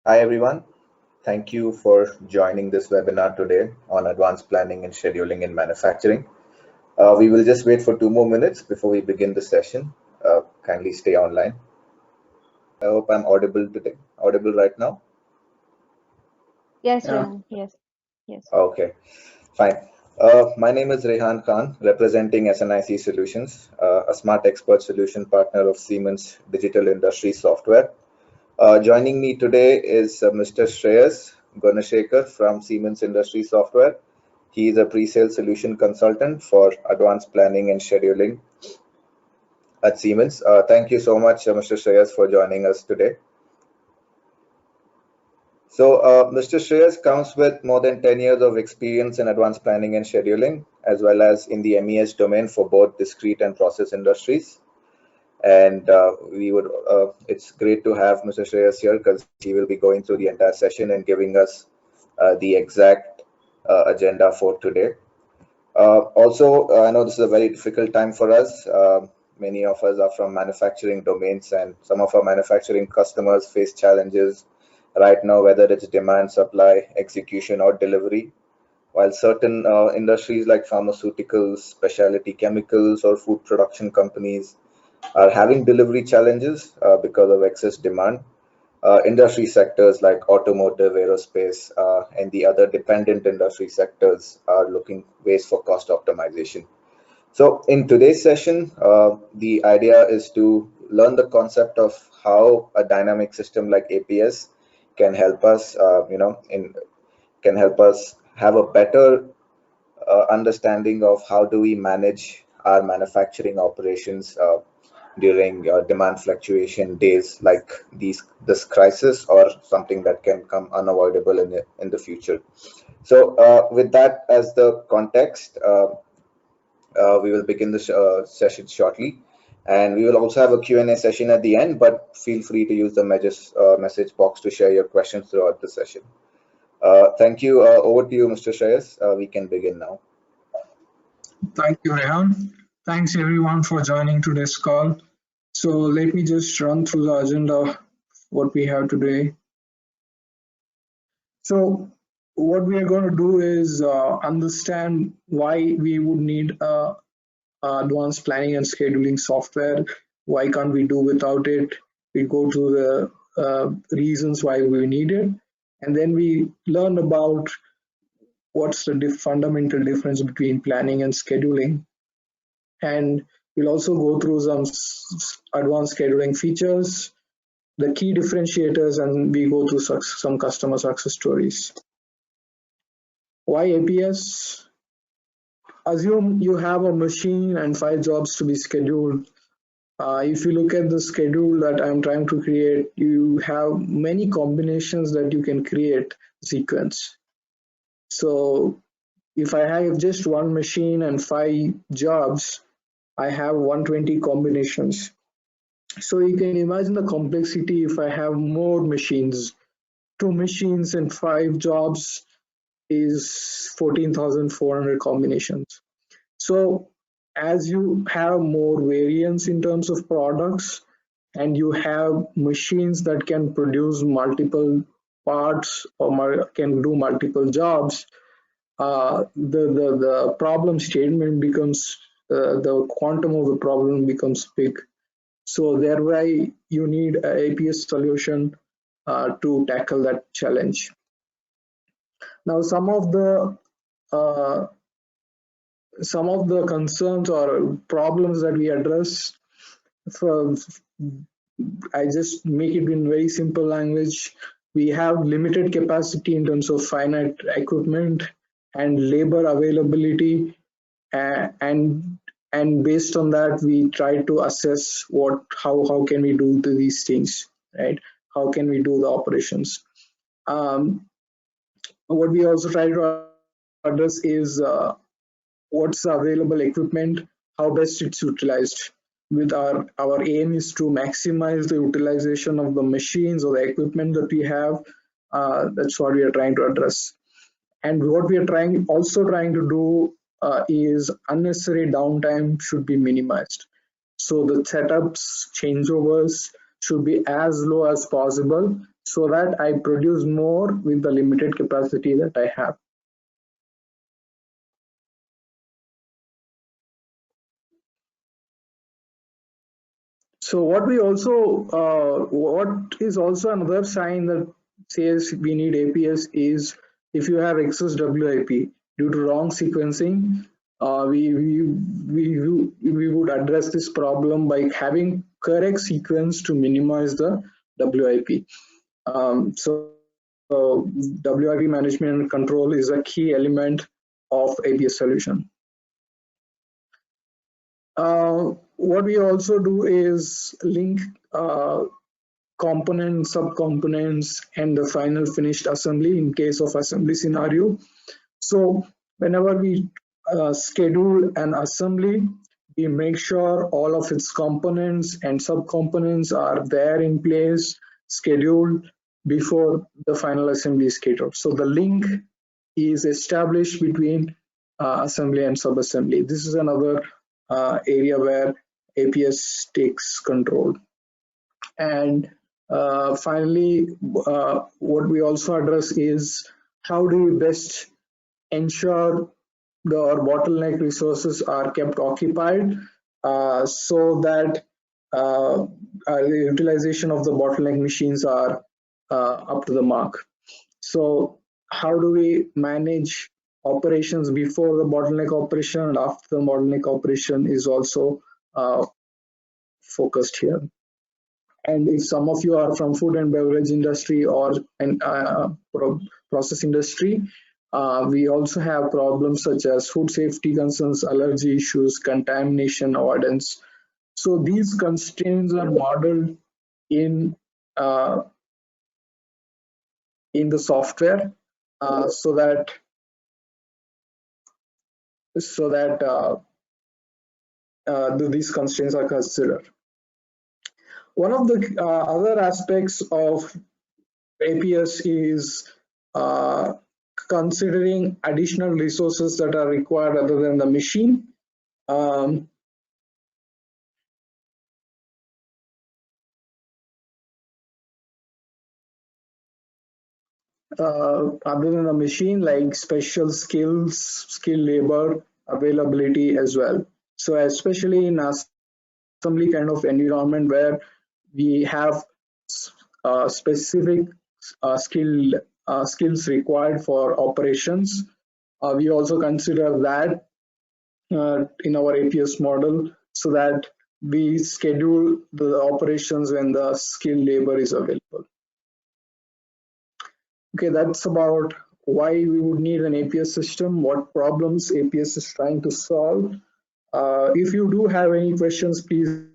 Hi everyone, thank you for joining this webinar today on advanced planning and scheduling in manufacturing. We will just wait for 2 more minutes before we begin the session. Kindly stay online. I hope I'm audible today. Audible right now? Yes, Rehan. Yes. Okay, fine. My name is Rehan Khan, representing SNIC Solutions, a smart expert solution partner of Siemens Digital Industries Software. Joining me today is Mr. Shreyas Gunashekar from Siemens Industry Software. He is a pre-sale solution consultant for advanced planning and scheduling at Siemens. Thank you so much, Mr. Shreyas, for joining us today. So, Mr. Shreyas comes with more than 10 years of experience in advanced planning and scheduling, as well as in the MES domain for both discrete and process industries. And it's great to have Mr. Shreyas here because he will be going through the entire session and giving us the exact agenda for today. Also, I know this is a very difficult time for us. Many of us are from manufacturing domains, and some of our manufacturing customers face challenges right now, whether it's demand, supply, execution, or delivery. While certain industries like pharmaceuticals, specialty chemicals, or food production companies are having delivery challenges because of excess demand. Industry sectors like automotive, aerospace, and the other dependent industry sectors are looking ways for cost optimization. So in today's session, the idea is to learn the concept of how a dynamic system like APS can help us, can help us have a better understanding of how do we manage our manufacturing operations during demand fluctuation days like this crisis or something that can come unavoidable in the future. So with that as the context, we will begin the session shortly, and we will also have a Q&A session at the end, but feel free to use the message box to share your questions throughout the session. Thank you. Over to you, Mr. Shreyas. We can begin now. Thank you, Rehan. Thanks everyone for joining today's call. So let me just run through the agenda of what we have today. So what we are going to do is understand why we would need advanced planning and scheduling software. Why can't we do without it? We go to the reasons why we need it, and then we learn about what's the fundamental difference between planning and scheduling. And we'll also go through some advanced scheduling features, the key differentiators, and we go through some customer success stories. Why APS? Assume you have a machine and 5 jobs to be scheduled. If you look at the schedule that I'm trying to create, you have many combinations that you can create sequence. So if I have just one machine and 5 jobs, I have 120 combinations. So you can imagine the complexity if I have more machines. 2 machines and 5 jobs is 14,400 combinations. So as you have more variance in terms of products and you have machines that can produce multiple parts or can do multiple jobs, the problem statement becomes, the quantum of the problem becomes big. So thereby you need an APS solution to tackle that challenge. Now some of the concerns or problems that we address, I just make it in very simple language. We have limited capacity in terms of finite equipment and labor availability, and based on that we try to assess how can we do these things, right? How can we do the operations? What we also try to address is what's the available equipment, how best it's utilized. With our aim is to maximize the utilization of the machines or the equipment that we have. That's what we are trying to address. And what we are also trying to do is unnecessary downtime should be minimized. So the setups, changeovers should be as low as possible so that I produce more with the limited capacity that I have. So what is also another sign that says we need APS is if you have excess WIP due to wrong sequencing. We would address this problem by having correct sequence to minimize the WIP. So WIP management and control is a key element of APS solution. What we also do is link components, subcomponents, and the final finished assembly in case of assembly scenario. So whenever we schedule an assembly, we make sure all of its components and subcomponents are there in place, scheduled before the final assembly is scheduled. So the link is established between assembly and subassembly. This is another area where APS takes control. And finally, what we also address is how do we best ensure our bottleneck resources are kept occupied so that the utilization of the bottleneck machines are up to the mark. So how do we manage operations before the bottleneck operation and after the bottleneck operation is also focused here. And if some of you are from food and beverage industry or process industry, we also have problems such as food safety concerns, allergy issues, contamination avoidance. So these constraints are modeled in the software so that these constraints are considered. One of the other aspects of APS is considering additional resources that are required other than the machine. Other than the machine, like special skills, skill labor availability as well. So especially in assembly kind of environment where we have specific skills required for operations, we also consider that in our APS model so that we schedule the operations when the skilled labor is available. Okay, that's about why we would need an APS system, what problems APS is trying to solve. If you do have any questions, please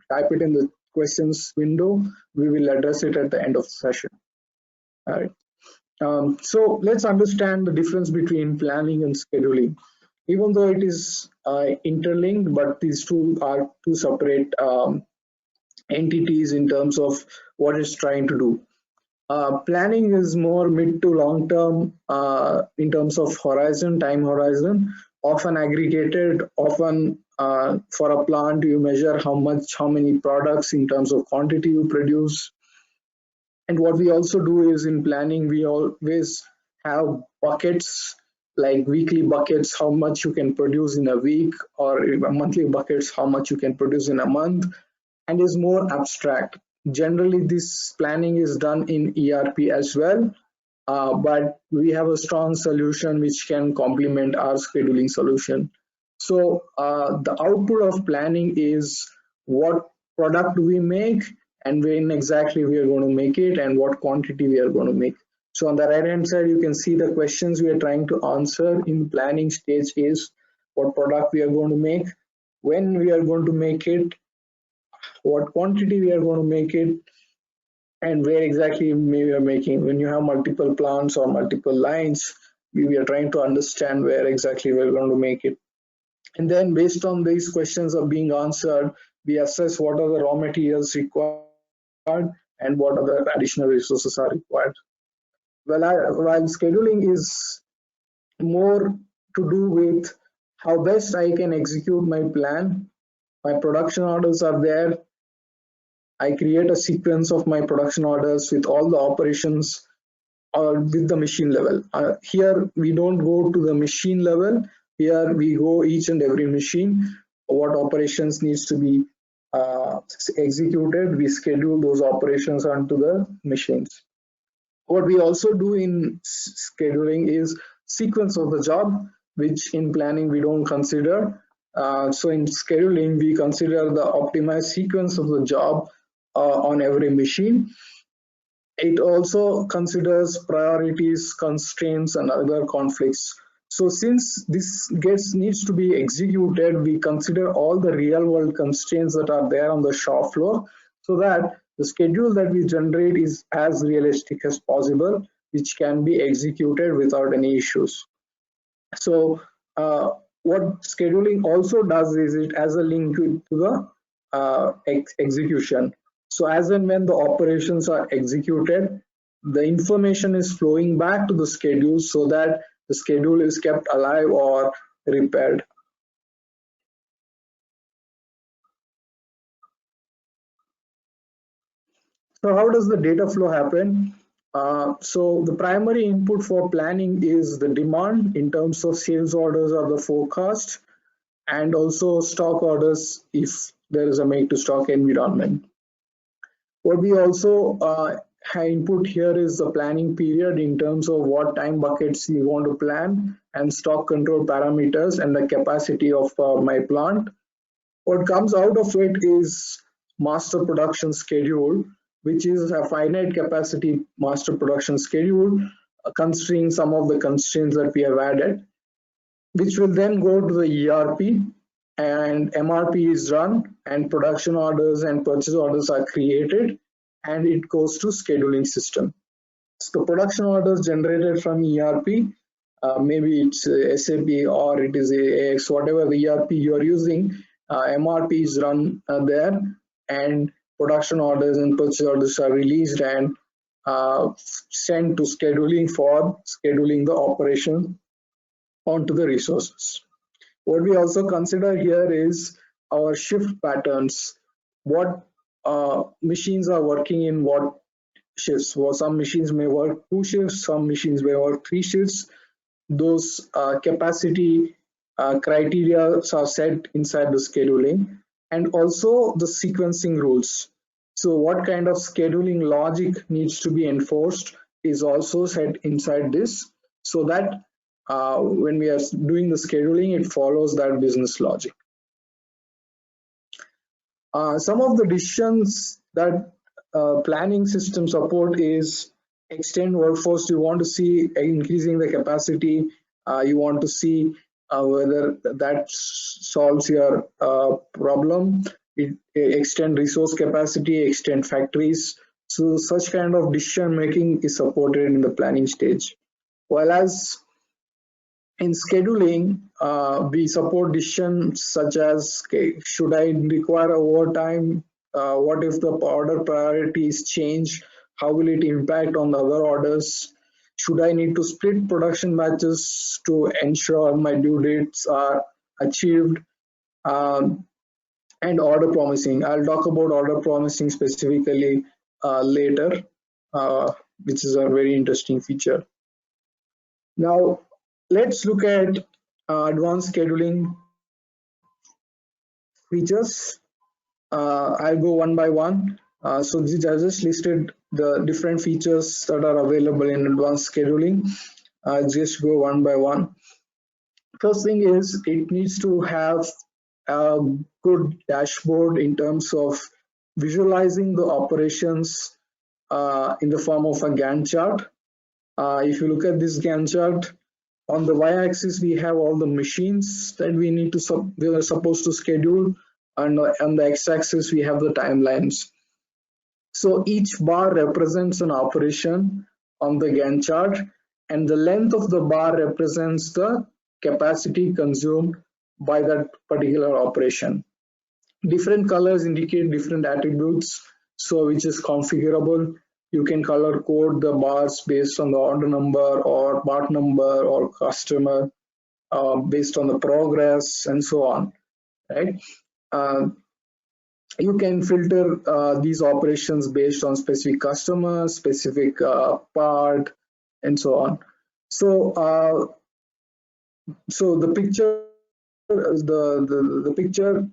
type it in the questions window. We will address it at the end of the session. All right. So let's understand the difference between planning and scheduling. Even though it is interlinked, but these two are two separate entities in terms of what it's trying to do. Planning is more mid to long term in terms of time horizon, often aggregated, often for a plant you measure how many products in terms of quantity you produce. And what we also do is in planning, we always have buckets, like weekly buckets, how much you can produce in a week, or monthly buckets, how much you can produce in a month, and is more abstract. Generally, this planning is done in ERP as well, but we have a strong solution which can complement our scheduling solution. So the output of planning is what product we make and when exactly we are going to make it and what quantity we are going to make. So on the right hand side, you can see the questions we are trying to answer in planning stage is what product we are going to make, when we are going to make it, what quantity we are going to make it, and where exactly we are making. When you have multiple plants or multiple lines, we are trying to understand where exactly we're going to make it. And then based on these questions are being answered, we assess what are the raw materials required and what other additional resources are required. While scheduling is more to do with how best I can execute my plan, my production orders are there, I create a sequence of my production orders with all the operations or with the machine level. Here we don't go to the machine level. Here we go each and every machine, what operations needs to be executed. We schedule those operations onto the machines. What we also do in scheduling is sequence of the job, which in planning we don't consider. So in scheduling, we consider the optimized sequence of the job on every machine. It also considers priorities, constraints, and other conflicts. So since this needs to be executed, we consider all the real world constraints that are there on the shop floor, so that the schedule that we generate is as realistic as possible, which can be executed without any issues. So what scheduling also does is it has a link to the execution. So as and when the operations are executed, the information is flowing back to the schedule so that the schedule is kept alive or repaired. So how does the data flow happen? So the primary input for planning is the demand in terms of sales orders or the forecast, and also stock orders if there is a make to stock environment. What we also input here is the planning period in terms of what time buckets you want to plan, and stock control parameters and the capacity of my plant. What comes out of it is master production schedule, which is a finite capacity master production schedule, considering some of the constraints that we have added, which will then go to the ERP, and MRP is run, and production orders and purchase orders are created, and it goes to scheduling system. So the production orders generated from ERP, maybe it's SAP or it is AX, whatever the ERP you are using, MRP is run there, and production orders and purchase orders are released and sent to scheduling for scheduling the operation onto the resources. What we also consider here is our shift patterns. What machines are working in what shifts? Well, some machines may work 2 shifts, some machines may work 3 shifts. Those capacity criteria are set inside the scheduling, and also the sequencing rules. So what kind of scheduling logic needs to be enforced is also set inside this, so that when we are doing the scheduling, it follows that business logic. Some of the decisions that planning system support is extend workforce. You want to see increasing the capacity. You want to see whether that solves your problem. Extend resource capacity, extend factories. So such kind of decision making is supported in the planning stage. While as in scheduling, we support decisions such as, okay, should I require overtime? What if the order priorities change? How will it impact on the other orders? Should I need to split production batches to ensure my due dates are achieved? And order promising. I'll talk about order promising specifically later, which is a very interesting feature. Now, let's look at advanced scheduling features. I'll go one by one. So these I just listed the different features that are available in advanced scheduling. I'll just go one by one. First thing is it needs to have a good dashboard in terms of visualizing the operations in the form of a Gantt chart. If you look at this Gantt chart, on the y-axis we have all the machines that we need to we are supposed to schedule, and on the x-axis we have the timelines. So each bar represents an operation on the Gantt chart, and the length of the bar represents the capacity consumed by that particular operation. Different colors indicate different attributes, so which is configurable. You can color code the bars based on the order number or part number or customer, based on the progress and so on, right? you can filter these operations based on specific customer, specific part, and so on. So the picture, the picture.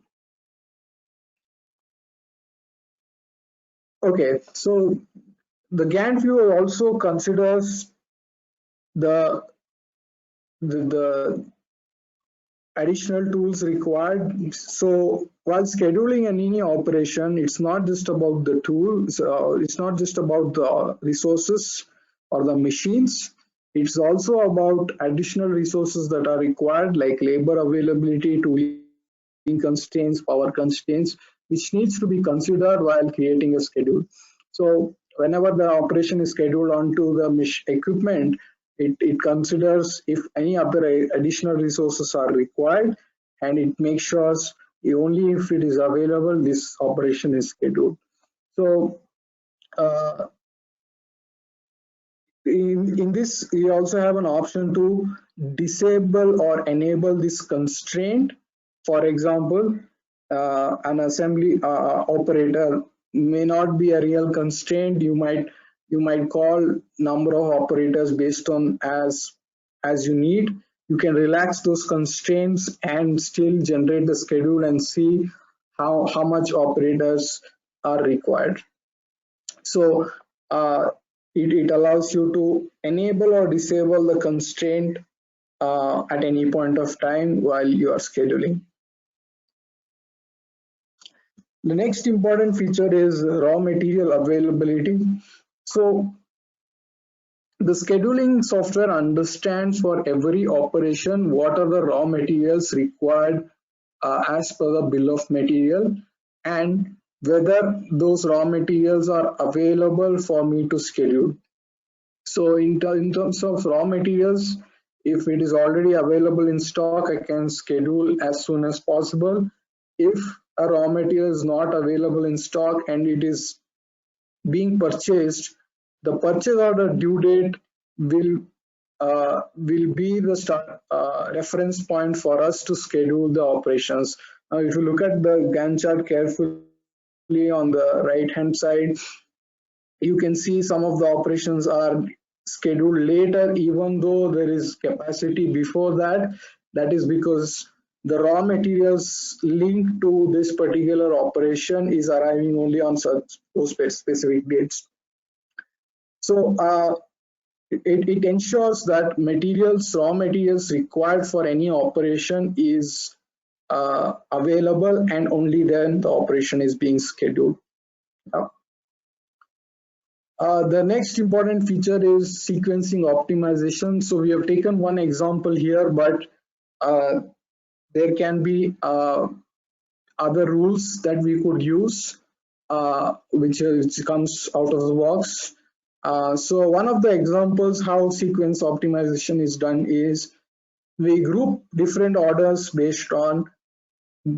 Okay, so the Gantt view also considers the the additional tools required. So while scheduling any operation, it's not just about the tools, it's not just about the resources or the machines. It's also about additional resources that are required, like labor availability, tooling constraints, power constraints, which needs to be considered while creating a schedule. So whenever the operation is scheduled onto the equipment, it considers if any other additional resources are required, and it makes sure only if it is available, this operation is scheduled. So uh, in this, we also have an option to disable or enable this constraint. For example, an assembly operator may not be a real constraint. You might call number of operators based on as you need. You can relax those constraints and still generate the schedule and see how much operators are required. So it allows you to enable or disable the constraint at any point of time while you are scheduling. The next important feature is raw material availability. So the scheduling software understands for every operation what are the raw materials required as per the bill of material, and whether those raw materials are available for me to schedule. So in terms of raw materials, if it is already available in stock, I can schedule as soon as possible. If a raw material is not available in stock and it is being purchased, the purchase order due date will be the reference point for us to schedule the operations. Now, if you look at the Gantt chart carefully on the right hand side, you can see some of the operations are scheduled later, even though there is capacity before that. That is because the raw materials linked to this particular operation is arriving only on such those specific dates. So it ensures that raw materials required for any operation is available, and only then the operation is being scheduled. The next important feature is sequencing optimization. So we have taken one example here, but there can be other rules that we could use, which comes out of the box. So one of the examples how sequence optimization is done is we group different orders based on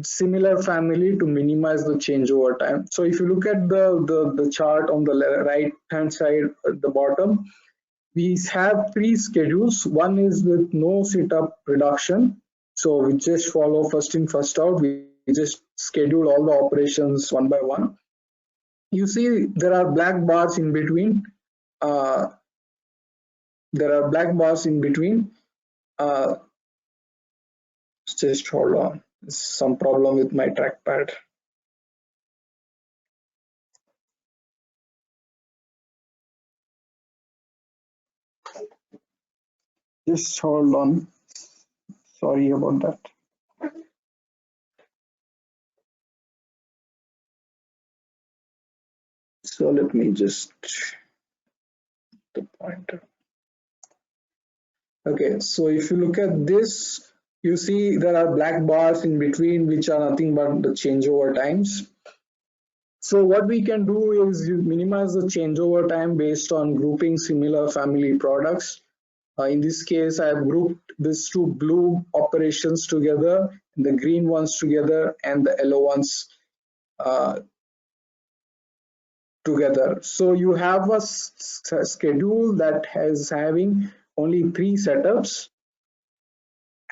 similar family to minimize the changeover time. So if you look at the chart on the right hand side at the bottom, we have three schedules. One is with no setup reduction. So we just follow first in, first out. We just schedule all the operations one by one. You see there are black bars in between. Uh, just hold on. Some problem with my trackpad. Just hold on. Sorry about that. So let me just the pointer. Okay, so if you look at this, you see there are black bars in between, which are nothing but the changeover times. So what we can do is you minimize the changeover time based on grouping similar family products. In this case, I have grouped these two blue operations together, the green ones together, and the yellow ones together. So you have a schedule that has having only 3 setups.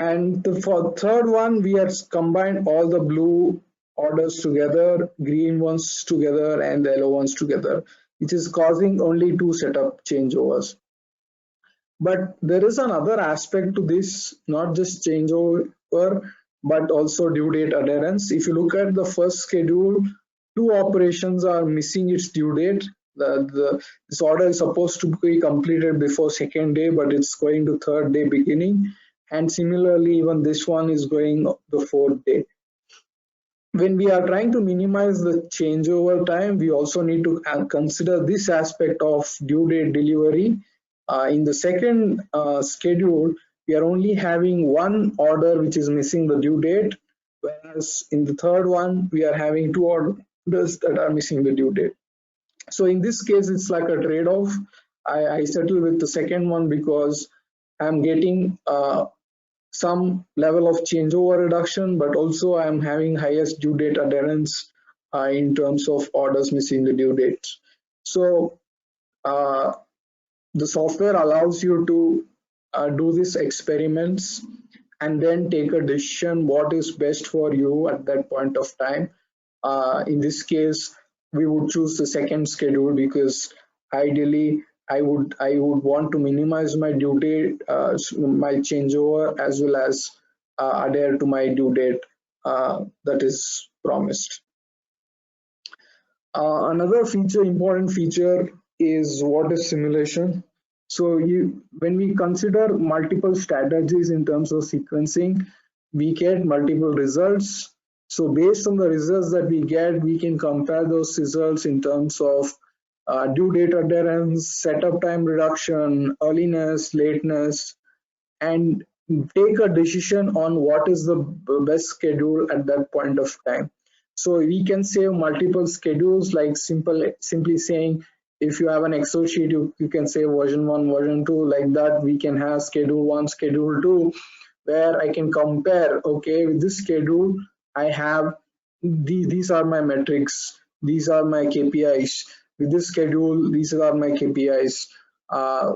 And for third one, we have combined all the blue orders together, green ones together, and the yellow ones together, which is causing only two setup changeovers. But there is another aspect to this, not just changeover, but also due date adherence. If you look at the first schedule, two operations are missing its due date. This order is supposed to be completed before second day, but it's going to third day beginning. And similarly, even this one is going the fourth day. When we are trying to minimize the changeover time, we also need to consider this aspect of due date delivery. In the second schedule, we are only having one order which is missing the due date, whereas in the third one, we are having two orders that are missing the due date. So in this case, it's like a trade-off. I settle with the second one because I'm getting some level of changeover reduction, but also I'm having highest due date adherence in terms of orders missing the due date. So the software allows you to do these experiments and then take a decision what is best for you at that point of time. In this case, we would choose the second schedule because ideally I would want to minimize my due date, my changeover, as well as adhere to my due date that is promised. Another important feature is what is simulation. So when we consider multiple strategies in terms of sequencing, we get multiple results. So based on the results that we get, we can compare those results in terms of due date adherence, setup time reduction, earliness, lateness, and take a decision on what is the best schedule at that point of time. So we can save multiple schedules, like simply saying, if you have an Excel sheet, you can say version 1, version 2, like that. We can have schedule 1, schedule 2, where I can compare, okay, with this schedule, I have these are my metrics, these are my KPIs. With this schedule, these are my KPIs.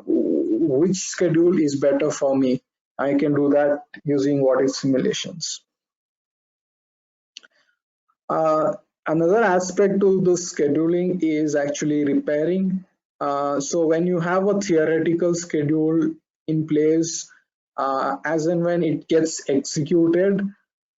Which schedule is better for me? I can do that using what is simulations. Another aspect to the scheduling is actually repairing. So when you have a theoretical schedule in place, as and when it gets executed,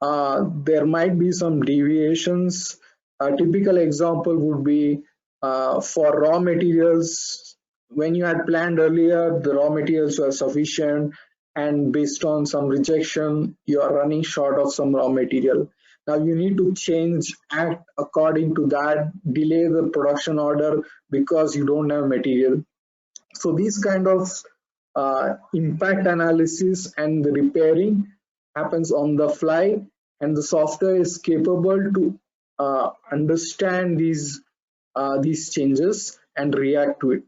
there might be some deviations. A typical example would be for raw materials. When you had planned earlier, the raw materials were sufficient, and based on some rejection, you are running short of some raw material. Now you need to act according to that, delay the production order because you don't have material. So these kind of impact analysis and the repairing happens on the fly, and the software is capable to understand these changes and react to it.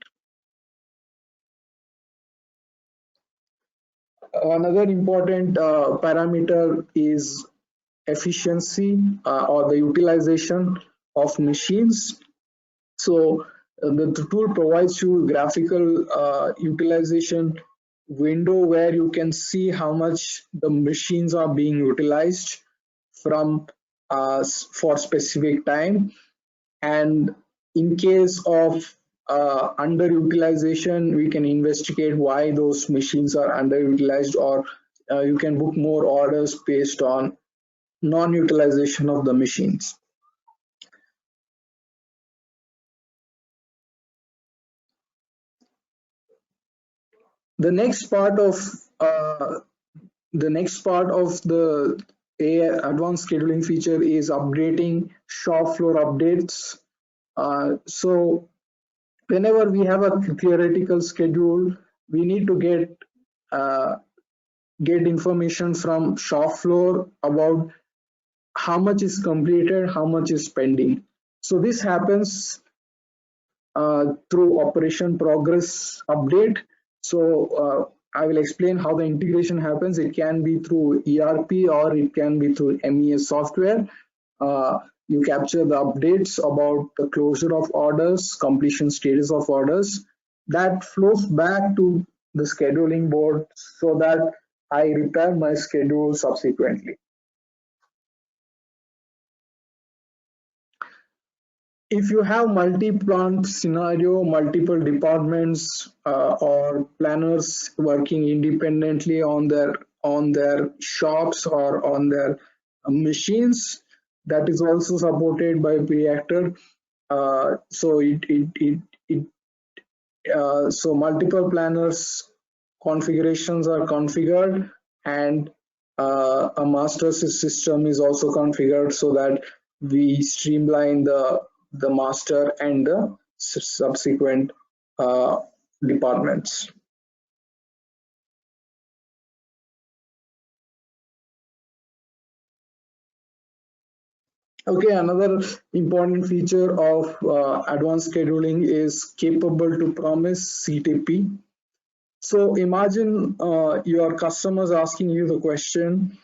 Another important parameter is efficiency or the utilization of machines. So the tool provides you graphical utilization window where you can see how much the machines are being utilized from for specific time, and in case of underutilization, we can investigate why those machines are underutilized, or you can book more orders based on non-utilization of the machines. The next part of the AI advanced scheduling feature is updating shop floor updates. So whenever we have a theoretical schedule, we need to get information from shop floor about how much is completed, how much is pending. So this happens through operation progress update. So I will explain how the integration happens. It can be through ERP or it can be through MES software. You capture the updates about the closure of orders, completion status of orders. That flows back to the scheduling board so that I repair my schedule subsequently. if you have multi-plant scenario, multiple departments or planners working independently on their shops or on their machines, that is also supported by Preactor. So multiple planners configurations are configured, and a master system is also configured so that we streamline the master and the subsequent departments. Okay, another important feature of advanced scheduling is capable to promise CTP. So imagine your customers asking you the question,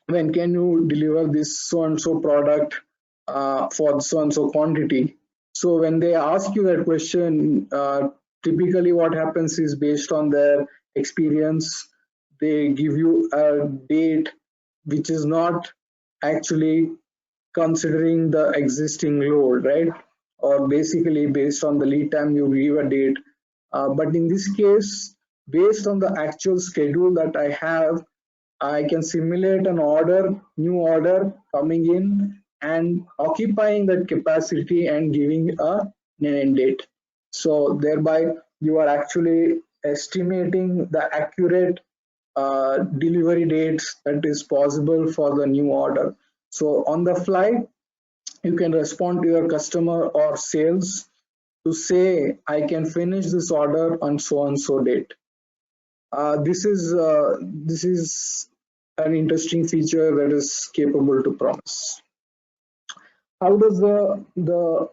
when can you deliver this so and so product for so and so quantity? So when they ask you that question, typically what happens is, based on their experience, they give you a date which is not actually considering the existing load, right? Or basically based on the lead time, you give a date. But in this case, based on the actual schedule that I have, I can simulate an order, new order coming in and occupying that capacity and giving an end date. So thereby you are actually estimating the accurate delivery dates that is possible for the new order. So on the fly, you can respond to your customer or sales to say, I can finish this order on so and so date. This is an interesting feature that is capable to promise. How does the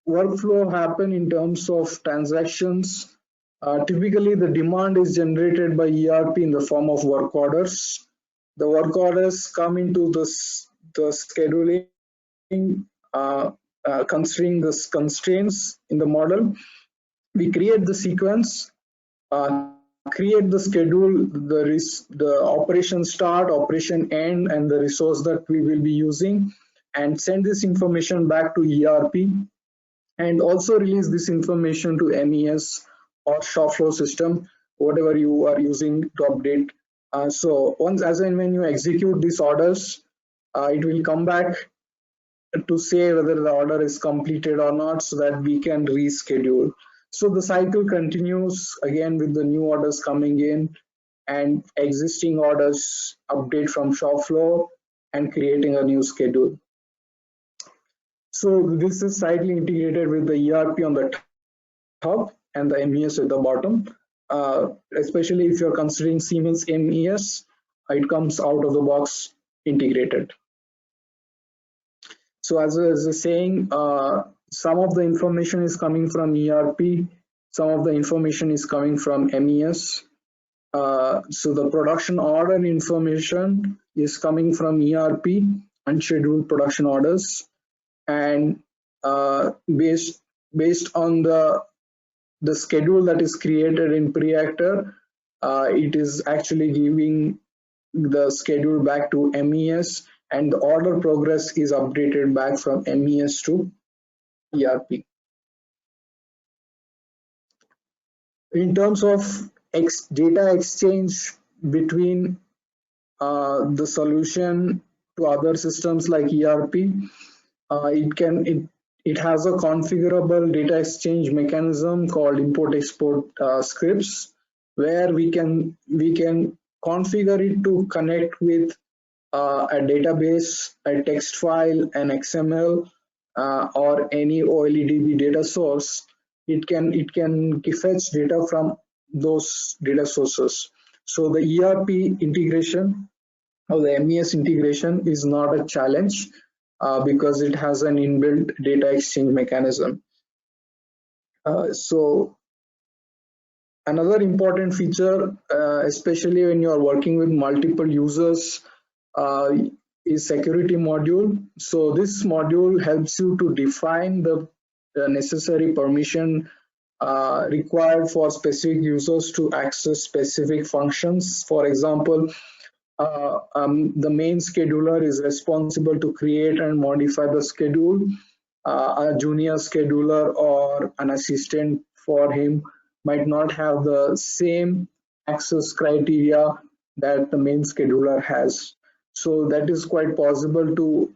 workflow happen in terms of transactions? Typically, the demand is generated by ERP in the form of work orders. The work orders come into the scheduling, considering the constraints in the model. We create the sequence, create the schedule, the operation start, operation end, and the resource that we will be using, and send this information back to ERP, and also release this information to MES or shop floor system, whatever you are using to update. So once, as and when you execute these orders, it will come back to say whether the order is completed or not, so that we can reschedule. So the cycle continues again with the new orders coming in and existing orders update from shop floor and creating a new schedule. So this is tightly integrated with the ERP on the top and the MES at the bottom. Especially if you're considering Siemens MES, it comes out of the box integrated. So as I was saying, some of the information is coming from ERP, some of the information is coming from MES. So the production order information is coming from ERP, unscheduled production orders, and based on the schedule that is created in Preactor, it is actually giving the schedule back to MES, and the order progress is updated back from MES to ERP. In terms of data exchange between the solution to other systems like ERP, it has a configurable data exchange mechanism called import-export scripts, where we can configure it to connect with a database, a text file, an XML, or any OLEDB data source. It can fetch data from those data sources. So the ERP integration or the MES integration is not a challenge because it has an inbuilt data exchange mechanism. So another important feature, especially when you are working with multiple users, is security module. So this module helps you to define the necessary permission required for specific users to access specific functions. For example, the main scheduler is responsible to create and modify the schedule. a junior scheduler or an assistant for him might not have the same access criteria that the main scheduler has. So that is quite possible to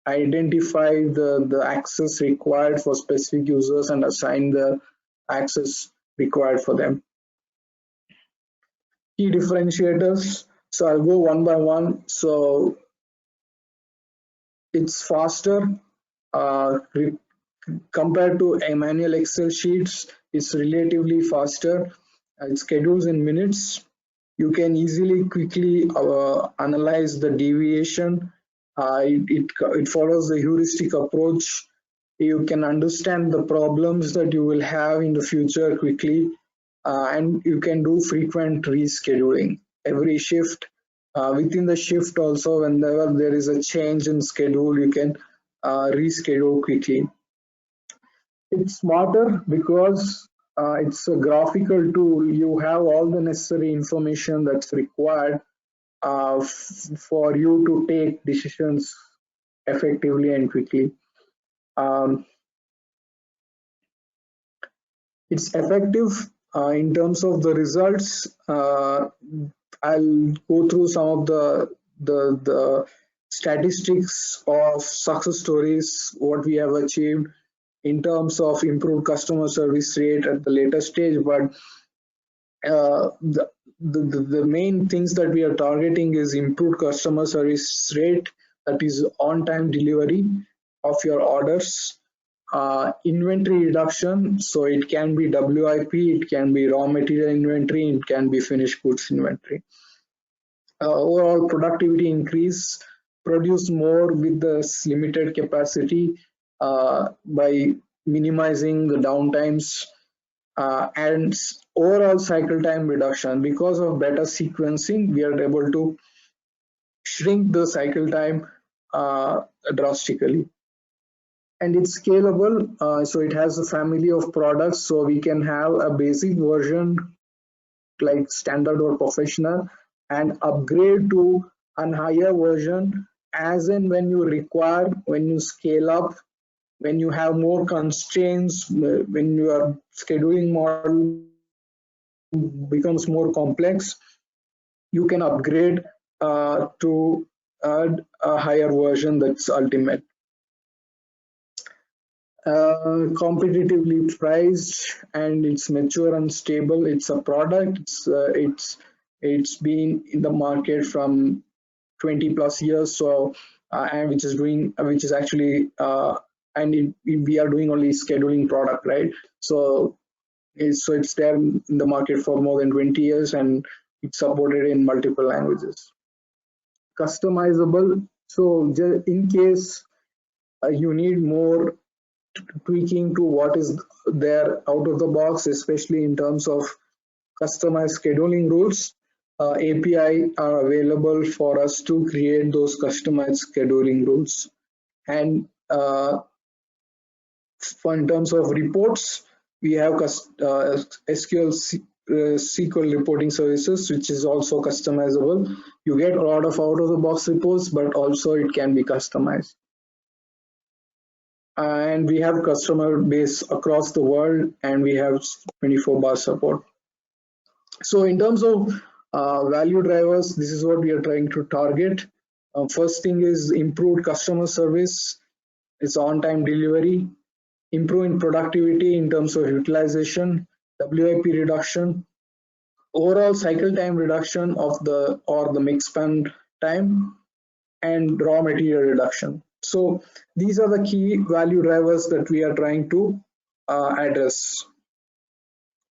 identify the access required for specific users and assign the access required for them. Key differentiators. So I'll go one by one. So it's faster compared to a manual Excel sheets. It's relatively faster. It schedules in minutes. You can easily quickly analyze the deviation. It follows the heuristic approach. You can understand the problems that you will have in the future quickly, and you can do frequent rescheduling every shift. Within the shift also, whenever there is a change in schedule, you can reschedule quickly. It's smarter because it's a graphical tool. You have all the necessary information that's required for you to take decisions effectively and quickly. It's effective in terms of the results. I'll go through some of the statistics of success stories, what we have achieved in terms of improved customer service rate at the later stage. But the main things that we are targeting is improved customer service rate, that is on-time delivery of your orders, inventory reduction. So it can be WIP, it can be raw material inventory, it can be finished goods inventory. Overall productivity increase, produce more with this limited capacity by minimizing the downtimes, and overall cycle time reduction. Because of better sequencing, we are able to shrink the cycle time drastically. And it's scalable, so it has a family of products, so we can have a basic version like standard or professional and upgrade to a higher version as and when you require, when you scale up, when you have more constraints, when your scheduling model becomes more complex, you can upgrade to a higher version that's ultimate. Competitively priced, and it's mature and stable. It's a product. It's been in the market from 20 plus years. So and which is actually we are doing only scheduling product, right? So it's there in the market for more than 20 years, and it's supported in multiple languages. Customizable. So in case you need more tweaking to what is there out of the box, especially in terms of customized scheduling rules, API are available for us to create those customized scheduling rules. And in terms of reports, we have SQL reporting services, which is also customizable. You get a lot of out-of-the-box reports, but also it can be customized. And we have customer base across the world, and we have 24-bar support. So in terms of value drivers, this is what we are trying to target. First thing is improved customer service. It's on-time delivery, improving productivity in terms of utilization, WIP reduction, overall cycle time reduction of the mix span time, and raw material reduction. So these are the key value drivers that we are trying to address.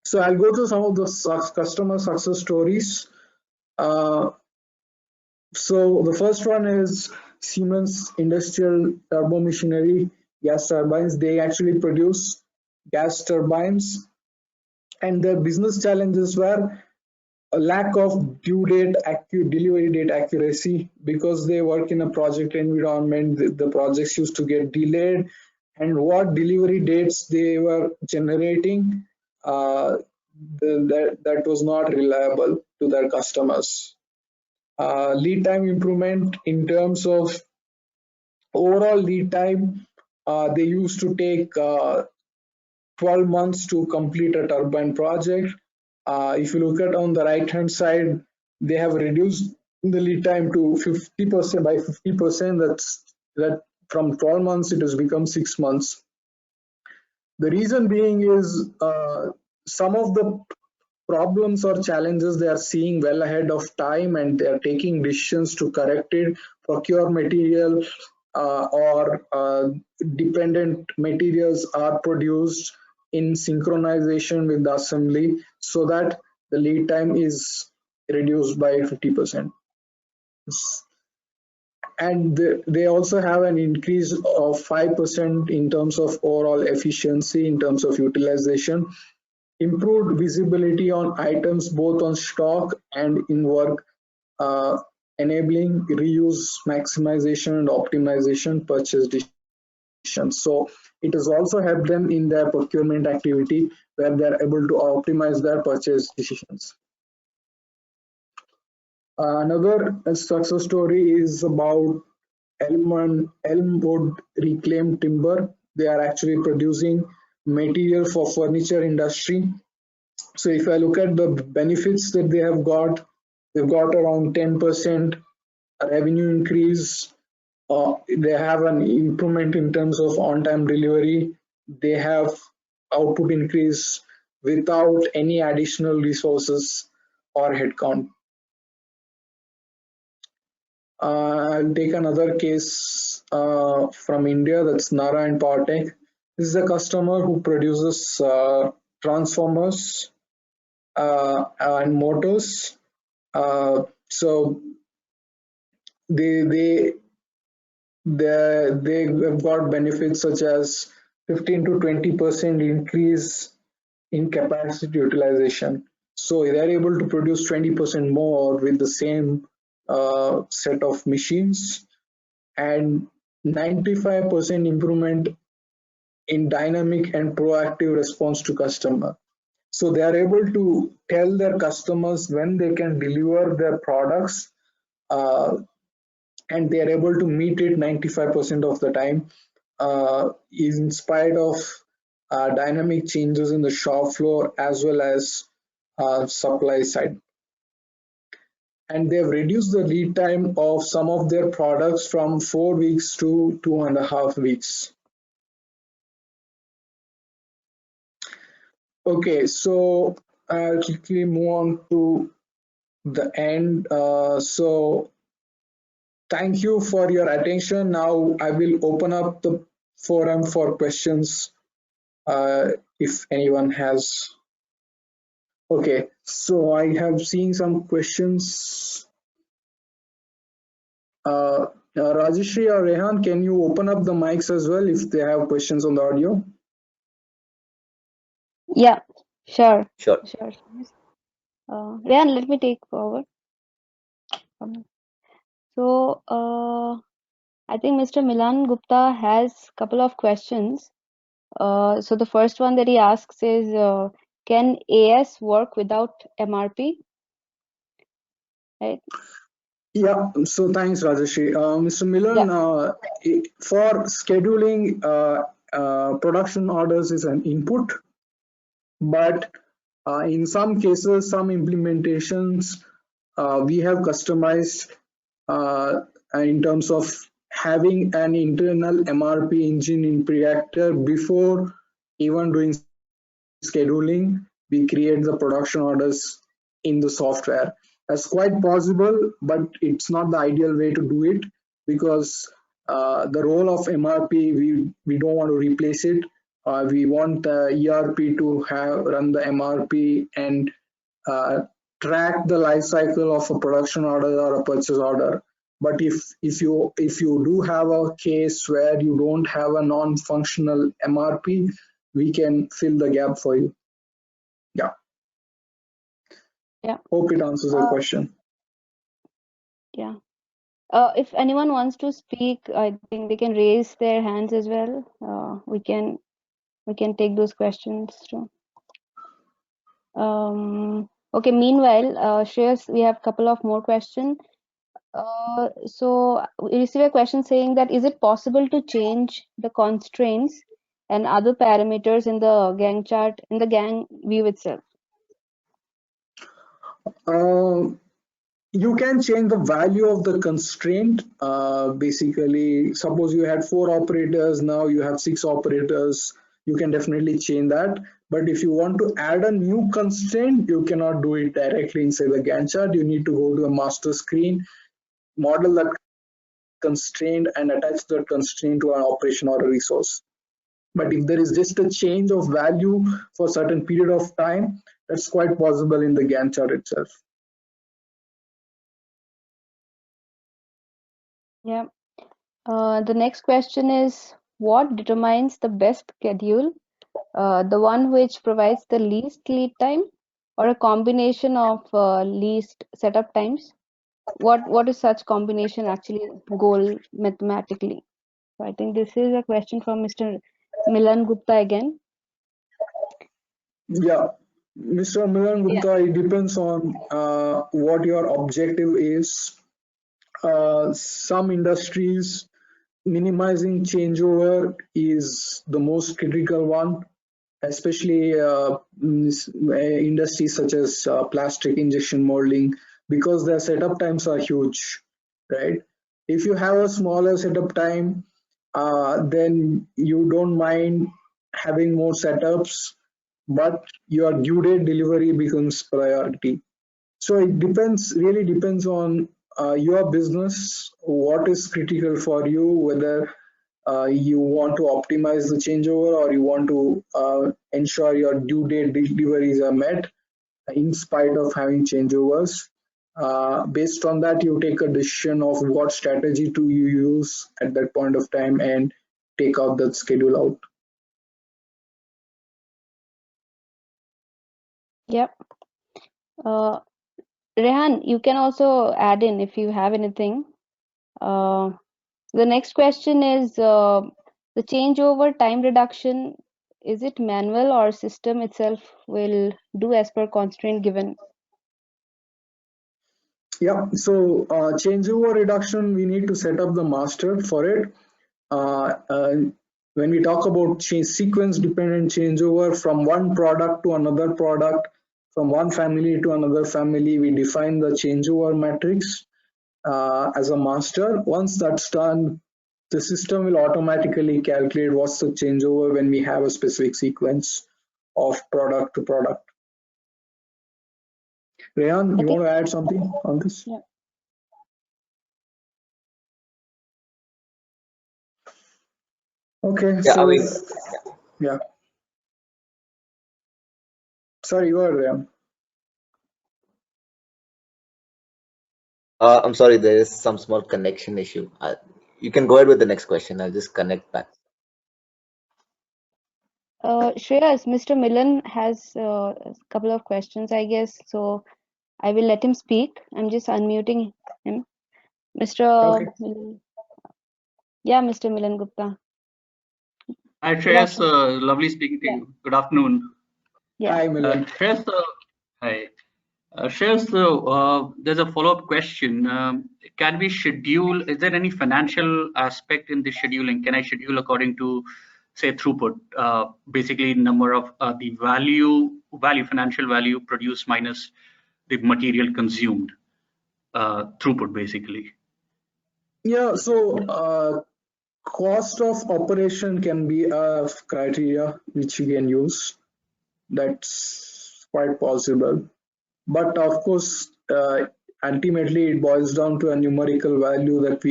So I'll go to some of the customer success stories. So the first one is Siemens Industrial Turbo Machinery gas turbines. They actually produce gas turbines, and their business challenges were a lack of delivery date accuracy, because they work in a project environment. The projects used to get delayed, and what delivery dates they were generating, that was not reliable to their customers. Lead time improvement in terms of overall lead time, they used to take 12 months to complete a turbine project. If you look at on the right hand side, they have reduced the lead time to 50% by 50%. That from 12 months it has become 6 months. The reason being is some of the problems or challenges they are seeing well ahead of time, and they are taking decisions to correct it, procure material, or dependent materials are produced in synchronization with the assembly so that the lead time is reduced by 50%. And they also have an increase of 5% in terms of overall efficiency, in terms of utilization, improved visibility on items both on stock and in work, uh, enabling reuse, maximization, and optimization purchase decisions. So it has also helped them in their procurement activity where they're able to optimize their purchase decisions. Another success story is about Elmwood Reclaimed Timber. They are actually producing material for furniture industry. So if I look at the benefits that they've got around 10% revenue increase. They have an improvement in terms of on-time delivery. They have output increase without any additional resources or headcount. I'll take another case from India, that's Narayan Power Tech. This is a customer who produces transformers and motors. So they have got benefits such as 15 to 20% increase in capacity utilization. So they're able to produce 20% more with the same set of machines, and 95% improvement in dynamic and proactive response to customer. So they are able to tell their customers when they can deliver their products, uh, and they are able to meet it 95% of the time, in spite of dynamic changes in the shop floor as well as supply side. And they've reduced the lead time of some of their products from 4 weeks to 2.5 weeks. Okay, so I'll quickly move on to the end. So thank you for your attention. Now I will open up the forum for questions if anyone has. Okay, so I have seen some questions. Rajeshri or Rehan, can you open up the mics as well if they have questions on the audio? Yeah, sure. Sure. Ryan, let me take forward. So, I think Mr. Milan Gupta has a couple of questions. So the first one that he asks is, can AS work without MRP? Right? Yeah, so thanks, Rajeshri. Mr. Milan, for scheduling, production orders is an input, but in some cases, some implementations, we have customized in terms of having an internal MRP engine in Preactor before even doing scheduling. We create the production orders in the software. That's quite possible, but it's not the ideal way to do it, because the role of MRP, we don't want to replace it. We want the ERP to run the MRP and track the life cycle of a production order or a purchase order. But if you do have a case where you don't have a non-functional MRP, we can fill the gap for you. Yeah. Yeah. Hope it answers the question. Yeah. If anyone wants to speak, I think they can raise their hands as well. We can take those questions too. Okay. Meanwhile, Shreyas, we have a couple of more questions. So we receive a question saying that is it possible to change the constraints and other parameters in the Gantt chart in the Gantt view itself? You can change the value of the constraint. Basically, suppose you had 4 operators, now you have 6 operators. You can definitely change that. But if you want to add a new constraint, you cannot do it directly inside the Gantt chart. You need to go to a master screen, model that constraint, and attach that constraint to an operation or a resource. But if there is just a change of value for a certain period of time, that's quite possible in the Gantt chart itself. Yeah. The next question is, what determines the best schedule? The one which provides the least lead time, or a combination of least setup times? What is such combination actually goal mathematically? So I think this is a question from Mr. Milan Gupta again. Yeah, Mr. Mullen Gupta, it depends on what your objective is. Some industries, minimizing changeover is the most critical one, especially industries such as plastic injection molding, because their setup times are huge, right? If you have a smaller setup time, then you don't mind having more setups, but your due date delivery becomes priority. So it depends, really depends on your business, what is critical for you, whether you want to optimize the changeover or you want to ensure your due date deliveries are met in spite of having changeovers. Based on that, you take a decision of what strategy to you use at that point of time and take out that schedule out. Yep. Rehan, you can also add in if you have anything. The next question is the changeover time reduction. Is it manual or system itself will do as per constraint given? Yeah, so changeover reduction, we need to set up the master for it. When we talk about sequence dependent changeover from one product to another product, from one family to another family, we define the changeover matrix as a master. Once that's done, the system will automatically calculate what's the changeover when we have a specific sequence of product to product. Rehan, you want to add something on this? Yeah. Okay, Yeah, so I yeah. Sorry, you are Rehan. I'm sorry, there is some small connection issue. You can go ahead with the next question. I'll just connect back. Shreyas, Mr. Milan has a couple of questions, I guess. So I will let him speak. I'm just unmuting him. Mr. Okay. Milan. Yeah, Mr. Milan Gupta. Hi, Good Shreyas. afternoon. Lovely speaking to Yeah. you. Good afternoon. Yeah. Hi, Milan. Shreyas, hi. Shreyas, there's a follow-up question. Can we schedule, is there any financial aspect in the scheduling? Can I schedule according to, say, throughput? Basically, number of the financial value produced minus the material consumed, throughput, basically. Yeah, so cost of operation can be a criteria which you can use. That's quite possible. But of course, ultimately it boils down to a numerical value that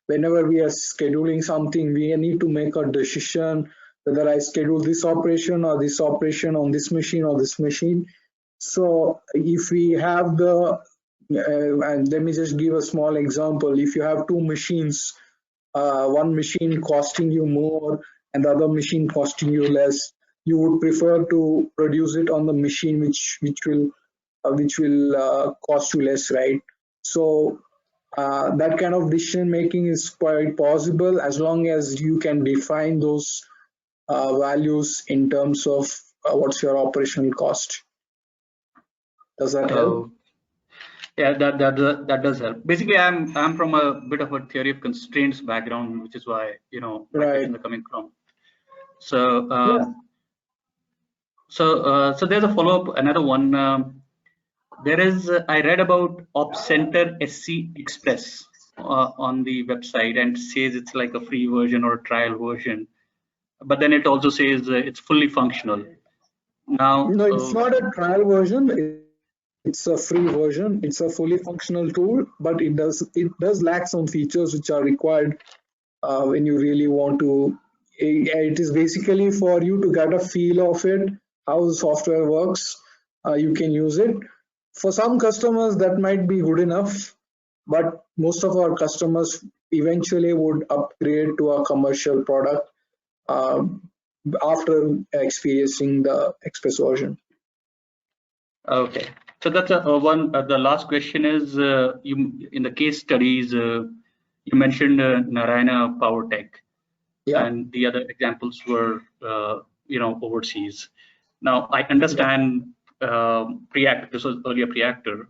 whenever we are scheduling something, we need to make a decision whether I schedule this operation or this operation on this machine or this machine. So if we have and let me just give a small example. If you have two machines, one machine costing you more and the other machine costing you less, you would prefer to produce it on the machine which will cost you less, right? So that kind of decision making is quite possible as long as you can define those values in terms of what's your operational cost. Does that help? Yeah, that does help. Basically, I'm from a bit of a theory of constraints background, which is why my Right. questions are coming from. So Yeah. so there's a follow-up, another one. There is I read about Opcenter SC Express on the website, and says it's like a free version or a trial version, but then it also says it's fully functional. Now, No, it's not a trial version. It's a free version. It's a fully functional tool, but it does lack some features which are required when you really want to. It is basically for you to get a feel of it, how the software works. You can use it. For some customers, that might be good enough, but most of our customers eventually would upgrade to a commercial product um, after experiencing the Express version. okay, so that's one. The last question is you in the case studies you mentioned Narayana Power Tech, Yeah. and the other examples were overseas. Now I Yeah. understand Preactor. This was earlier Preactor.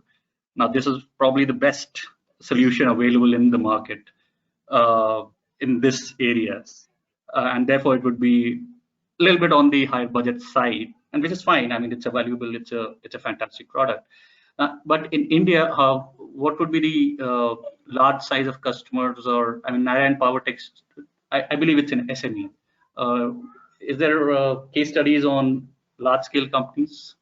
Now this is probably the best solution available in the market uh, in this area, and therefore it would be a little bit on the higher budget side, and which is fine. I mean, it's a valuable, it's a fantastic product. But in India, what would be the large size of customers? Or I mean, Narayan Power Tech, I believe it's an SME. Is there case studies on large scale companies?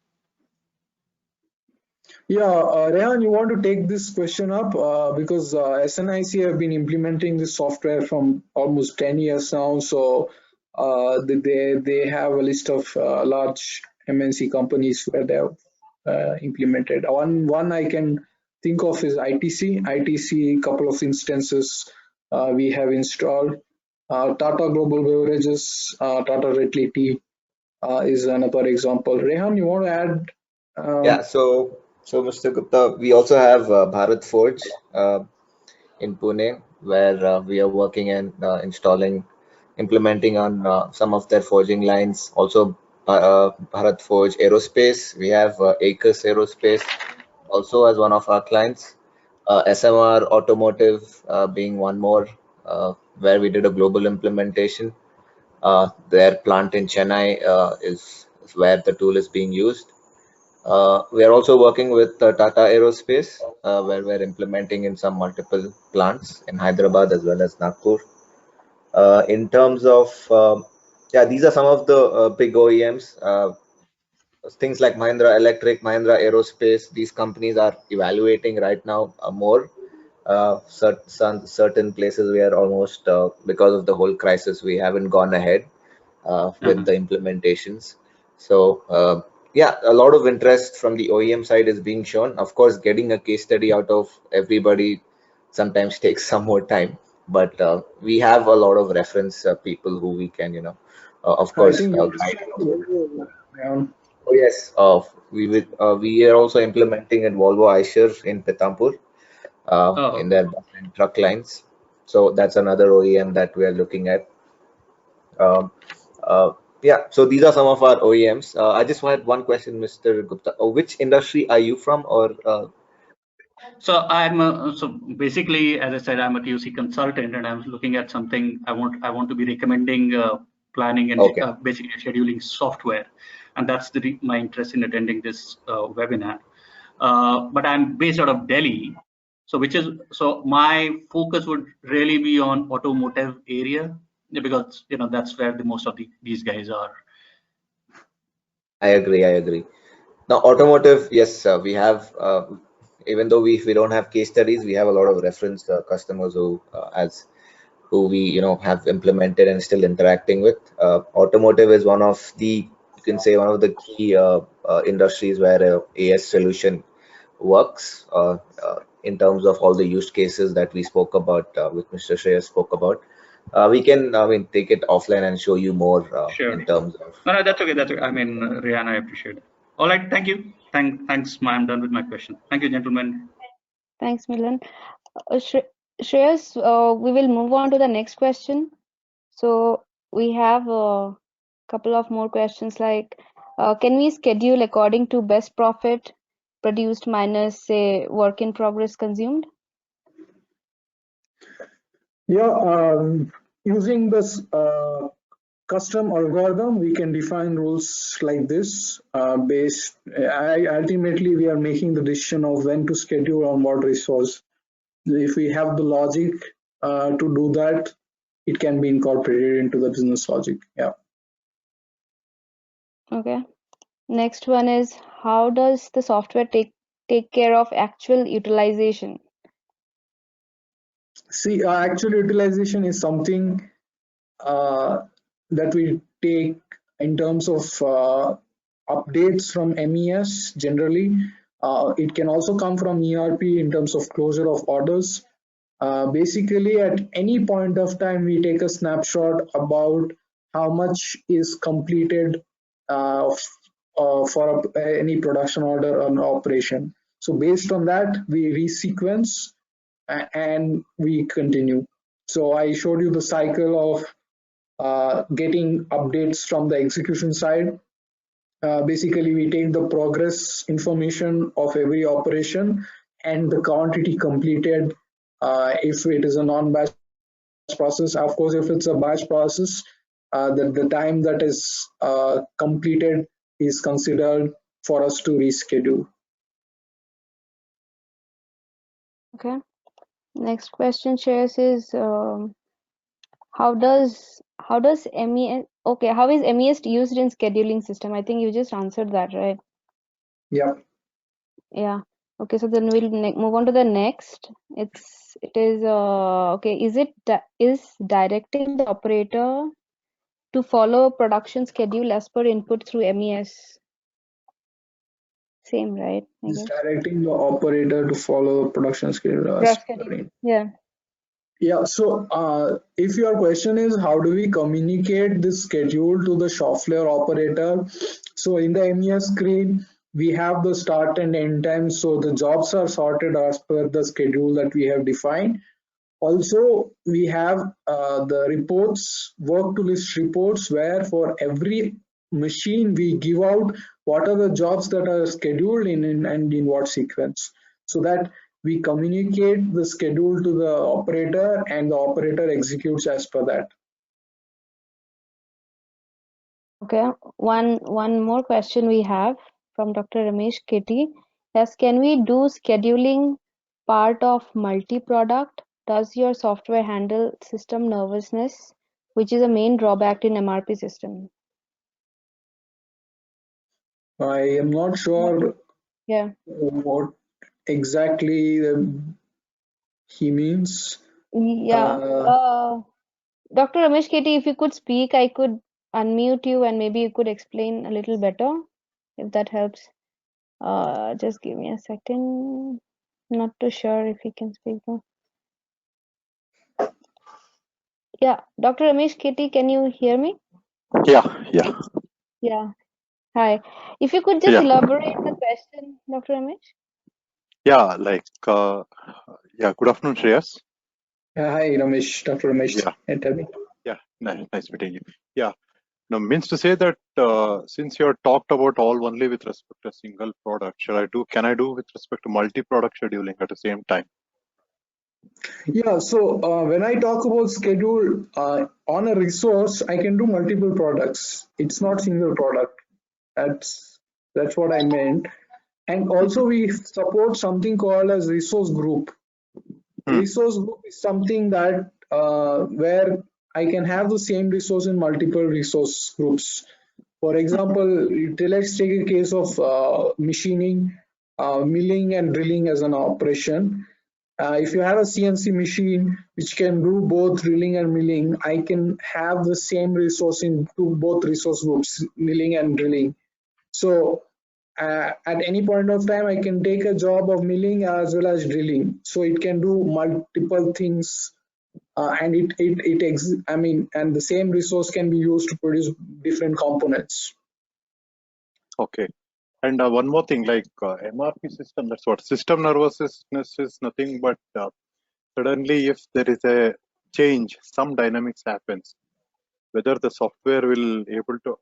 Yeah, Rehan, you want to take this question up because SNIC have been implementing this software from almost 10 years now. So they have a list of large MNC companies where they have implemented. One I can think of is ITC. ITC, couple of instances we have installed. Tata Global Beverages, Tata Retli Tea is another example. Rehan, you want to add? Yeah, so Mr. Gupta, we also have Bharat Forge in Pune, where we are working and installing, implementing on some of their forging lines. Also, Bharat Forge Aerospace. We have Acres Aerospace also as one of our clients. SMR Automotive being one more, where we did a global implementation. Their plant in Chennai is where the tool is being used. We are also working with Tata Aerospace, where we're implementing in some multiple plants in Hyderabad as well as Nagpur. In terms of, yeah, these are some of the big OEMs. Things like Mahindra Electric, Mahindra Aerospace, these companies are evaluating right now more. Certain places we are almost, because of the whole crisis, we haven't gone ahead with the implementations. So yeah, a lot of interest from the OEM side is being shown. Of course, getting a case study out of everybody sometimes takes some more time, but we have a lot of reference people who we can, of I course, think guide. yeah. Oh yes, we are also implementing at Volvo Eicher in Pithampur in Oh, their bus and truck lines. So that's another OEM that we are looking at. Um, uh, yeah, so these are some of our OEMs. I just had one question, Mr. Gupta. Which industry are you from, or so so basically, as I said, I'm a TOC consultant, and I'm looking at something. I want to be recommending planning and okay? basically scheduling software, and that's my interest in attending this webinar. But I'm based out of Delhi, so my focus would really be on automotive area, because that's where the most of these guys are. I agree. I agree. Now, automotive, yes, we have. Even though we don't have case studies, we have a lot of reference customers who we have implemented and still interacting with. Automotive is one of the, you can say, one of the key industries where AS solution works in terms of all the use cases that we spoke about, with Mr. Shreyas spoke about. We can, I mean, take it offline and show you more Sure. in terms of. No, that's okay. That's okay. I mean, Rihanna, I appreciate it. All right. Thank you. Thanks. I'm done with my question. Thank you, gentlemen. Thanks, Milan. Shreyas, we will move on to the next question. So we have a couple of more questions like, can we schedule according to best profit? produced minus, say, work in progress consumed? Yeah, using this custom algorithm, we can define rules like this. Ultimately, we are making the decision of when to schedule on what resource. If we have the logic to do that, it can be incorporated into the business logic. Yeah. Okay. Next one is, how does the software take care of actual utilization? See, actual utilization is something that we take in terms of updates from MES generally. It can also come from ERP in terms of closure of orders. Basically, at any point of time, we take a snapshot about how much is completed for any production order or operation. So based on that, we resequence and we continue. So I showed you the cycle of getting updates from the execution side. Basically, we take the progress information of every operation and the quantity completed if it is a non-batch process. Of course, if it's a batch process, the time that is completed is considered for us to reschedule. Okay. Next question, Shreyas, is how does MES, okay, how is MES used in scheduling system? I think you just answered that, right? Yeah. Yeah. Okay, so then we'll move on to the next. It is okay, is directing the operator to follow production schedule as per input through MES? Same, right? I Is guess. directing the operator to follow the production schedule. Yeah. Yeah, so if your question is how do we communicate this schedule to the shop floor operator? So in the MES screen, we have the start and end time. So the jobs are sorted as per the schedule that we have defined. Also, we have the reports, work to list reports, where for every machine we give out what are the jobs that are scheduled in and in what sequence, so that we communicate the schedule to the operator and the operator executes as per that. Okay, one more question we have from Dr. Ramesh Ketty. Yes, can we do scheduling part of multi-product? Does your software handle system nervousness, which is a main drawback in MRP system? I am not sure Yeah. what exactly he means. Yeah. Dr. Ramesh Ketty, if you could speak, I could unmute you and maybe you could explain a little better, if that helps. Just give me a second. Not too sure if he can speak now. Yeah, Dr. Ramesh Ketty, can you hear me? Yeah. Yeah. Hi. If you could just Yeah. elaborate the question, Dr. Ramesh. Yeah. Yeah. Good afternoon, Shreyas. Hi, Ramesh, Dr. Ramesh. Yeah. Tell me. Yeah. Nice meeting you. Yeah. Now, means to say that since you talked about all only with respect to a single product, can I do with respect to multi-product scheduling at the same time? Yeah, so when I talk about schedule on a resource, I can do multiple products. It's not single product. That's what I meant. And also we support something called as resource group. Resource group is something that where I can have the same resource in multiple resource groups. For example, let's take a case of machining, milling and drilling as an operation. If you have a CNC machine which can do both drilling and milling, I can have the same resource in both resource groups, milling and drilling. So at any point of time, I can take a job of milling as well as drilling. So it can do multiple things, and and the same resource can be used to produce different components. Okay. And one more thing, like MRP system, that's what system nervousness is nothing but suddenly if there is a change, some dynamics happens, whether the software will able to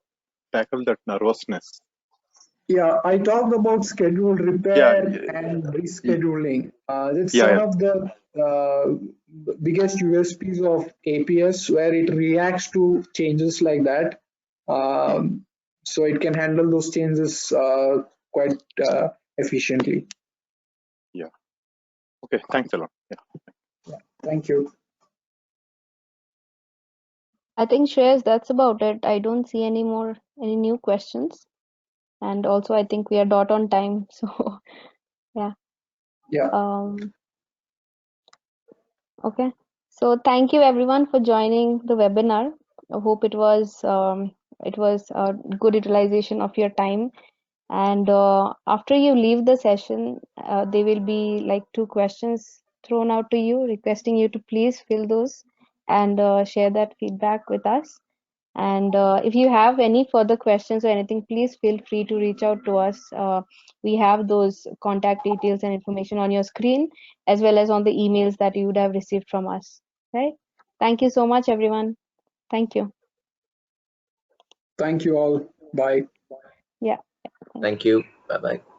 tackle that nervousness. Yeah, I talked about scheduled repair and rescheduling. It's one of the biggest USPs of APS, where it reacts to changes like that. So it can handle those changes quite efficiently. Yeah. Okay. Thanks a lot. Yeah. Thank you. I think Shreyas, that's about it. I don't see any new questions. And also I think we are dot on time. So yeah. Yeah. Okay. So thank you everyone for joining the webinar. I hope it was a good utilization of your time. And after you leave the session, there will be like 2 questions thrown out to you, requesting you to please fill those and share that feedback with us. And if you have any further questions or anything, please feel free to reach out to us. We have those contact details and information on your screen, as well as on the emails that you would have received from us. Right? Thank you so much, everyone. Thank you. Thank you all. Bye. Yeah. Thank you. Bye-bye.